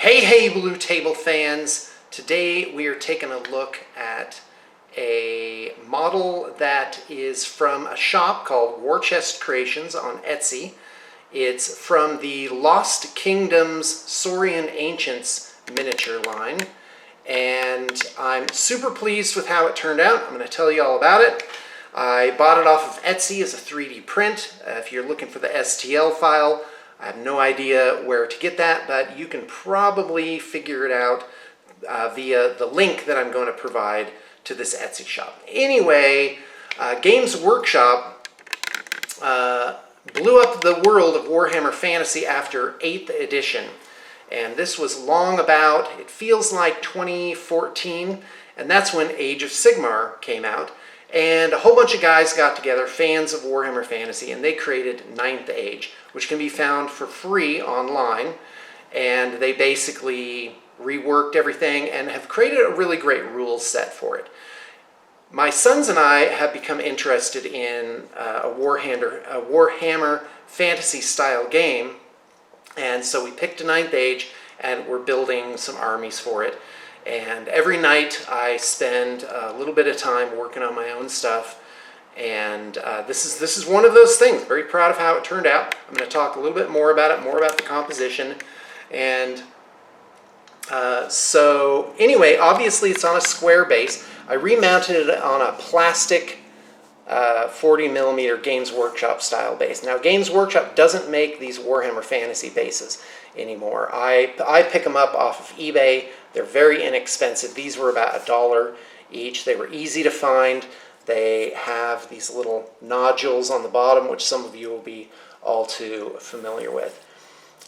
Hey, Blue Table fans! Today we are taking a look at a model that is from a shop called War Chest Creations on Etsy. It's from the Lost Kingdoms Saurian Ancients miniature line, and I'm super pleased with how it turned out. I'm going to tell you all about it. I bought it off of Etsy as a 3D print. If you're looking for the STL file, I have no idea where to get that, but you can probably figure it out via the link that I'm going to provide to this Etsy shop. Anyway, Games Workshop blew up the world of Warhammer Fantasy after 8th edition. And this was long about, it feels like 2014, and that's when Age of Sigmar came out. And a whole bunch of guys got together, fans of Warhammer Fantasy, and they created 9th Age, which can be found for free online. And they basically reworked everything and have created a really great rules set for it. My sons and I have become interested in a Warhammer Fantasy style game, and so we picked a 9th Age and we're building some armies for it. And every night I spend a little bit of time working on my own stuff, and this is one of those things. Very proud of how it turned out. I'm going to talk a little bit more about it, more about the composition. And so anyway, obviously it's on a square base. I remounted it on a plastic 40mm Games Workshop style base. Now Games Workshop doesn't make these Warhammer Fantasy bases anymore. I pick them up off of eBay. They're very inexpensive. These were about $1 each. They were easy to find. They have these little nodules on the bottom, which some of you will be all too familiar with.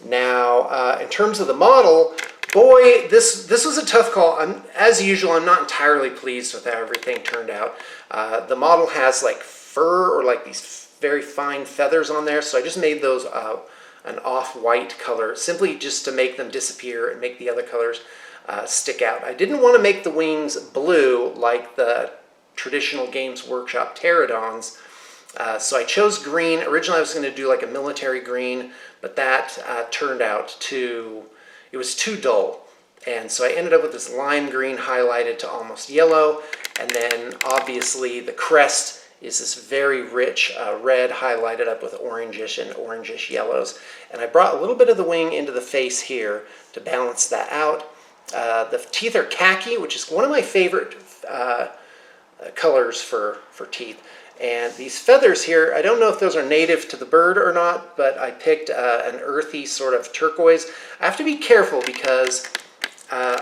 Now, in terms of the model, boy, this was a tough call. As usual, I'm not entirely pleased with how everything turned out. The model has like fur or like these very fine feathers on there, so I just made those an off-white color, simply just to make them disappear and make the other colors stick out. I didn't want to make the wings blue like the traditional Games Workshop pterodons, so I chose green. Originally I was going to do like a military green, but that turned out it was too dull. And so I ended up with this lime green highlighted to almost yellow, and then obviously the crest is this very rich red highlighted up with orangish and orangish yellows. And I brought a little bit of the wing into the face here to balance that out. The teeth are khaki, which is one of my favorite colors for teeth. And these feathers here, I don't know if those are native to the bird or not, but I picked an earthy sort of turquoise. I have to be careful because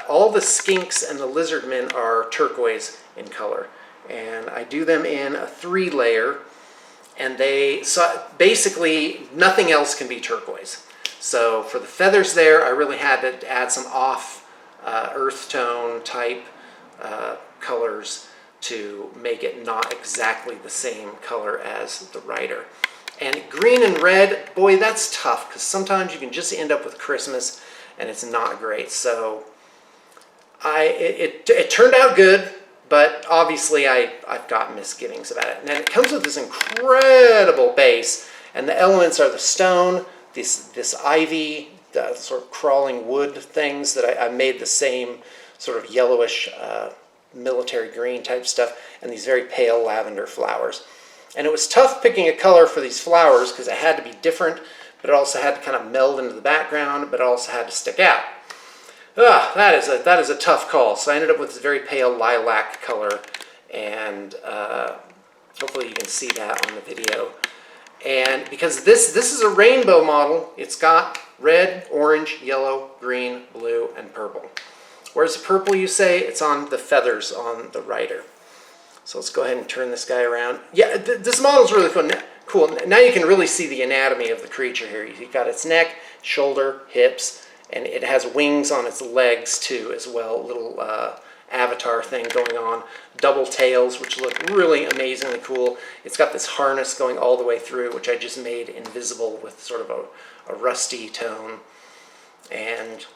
all the skinks and the lizardmen are turquoise in color. And I do them in a 3-layer, and so basically nothing else can be turquoise. So for the feathers there, I really had to add some off earth tone type colors to make it not exactly the same color as the rider. And green and red, boy, that's tough, because sometimes you can just end up with Christmas and it's not great. So it turned out good, but obviously I've got misgivings about it. And then it comes with this incredible base, and the elements are the stone, this ivy, the sort of crawling wood things that I made the same sort of yellowish military green type stuff, and these very pale lavender flowers. And it was tough picking a color for these flowers because it had to be different, but it also had to kind of meld into the background, but it also had to stick out. That is a tough call. So I ended up with this very pale lilac color, and hopefully you can see that on the video. And because this is a rainbow model, it's got red, orange, yellow, green, blue, and purple. Where's the purple, you say? It's on the feathers on the rider. So let's go ahead and turn this guy around. Yeah, this model's really cool. Now you can really see the anatomy of the creature here. You've got its neck, shoulder, hips, and it has wings on its legs too as well. A little avatar thing going on. Double tails, which look really amazingly cool. It's got this harness going all the way through, which I just made invisible with sort of a rusty tone. And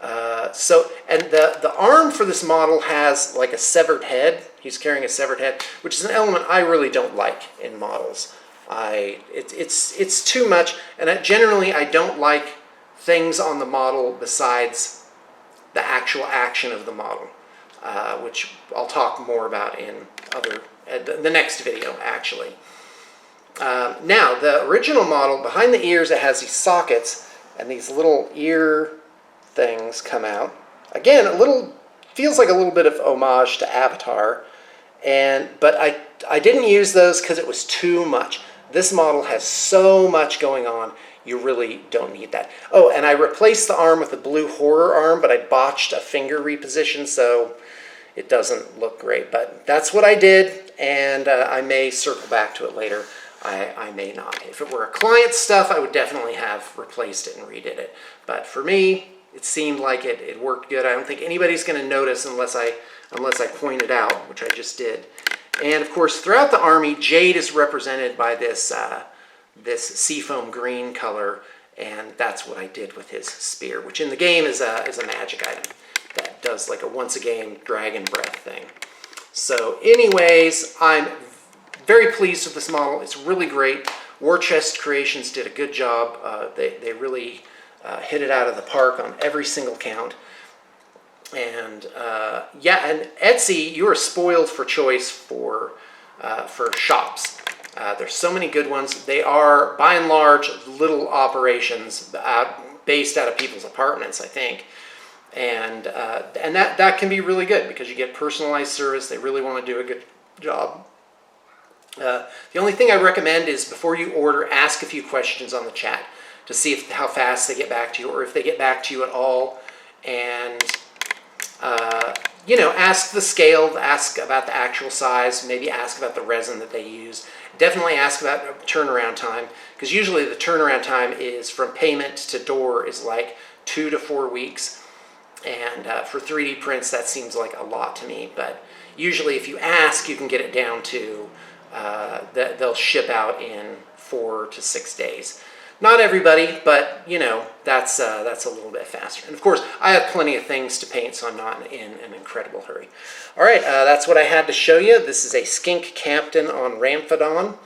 the arm for this model has like a severed head. He's carrying a severed head, which is an element I really don't like in models. It's too much, and generally I don't like things on the model besides the actual action of the model, which I'll talk more about in the next video, actually. Now, the original model, behind the ears, it has these sockets, and these little ear things come out. Again, feels like a little bit of homage to Avatar, but I didn't use those because it was too much. This model has so much going on, you really don't need that. Oh, and I replaced the arm with a blue horror arm, but I botched a finger reposition, so it doesn't look great. But that's what I did, and I may circle back to it later. I may not. If it were a client stuff, I would definitely have replaced it and redid it. But for me, it seemed like it worked good. I don't think anybody's going to notice unless I point it out, which I just did. And of course, throughout the army, Jade is represented by this seafoam green color, and that's what I did with his spear, which in the game is a magic item that does like a once a game dragon breath thing. So anyways, I'm very pleased with this model. It's really great. War Chest Creations did a good job. They really hit it out of the park on every single count. And yeah, and Etsy, you are spoiled for choice for shops. There's so many good ones. They are, by and large, little operations based out of people's apartments, I think. And that can be really good because you get personalized service. They really want to do a good job. The only thing I recommend is before you order, ask a few questions on the chat to see how fast they get back to you, or if they get back to you at all. And you know, ask the scale, ask about the actual size, maybe ask about the resin that they use. Definitely ask about turnaround time, because usually the turnaround time is from payment to door is like 2 to 4 weeks. And for 3D prints, that seems like a lot to me. But usually if you ask, you can get it down to that they'll ship out in 4 to 6 days. Not everybody, but you know, that's a little bit faster. And of course, I have plenty of things to paint, so I'm not in an incredible hurry. All right, that's what I had to show you. This is a Skink Captain on Ramphodon,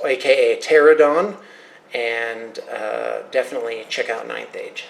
aka Pterodon, and definitely check out 9th Age.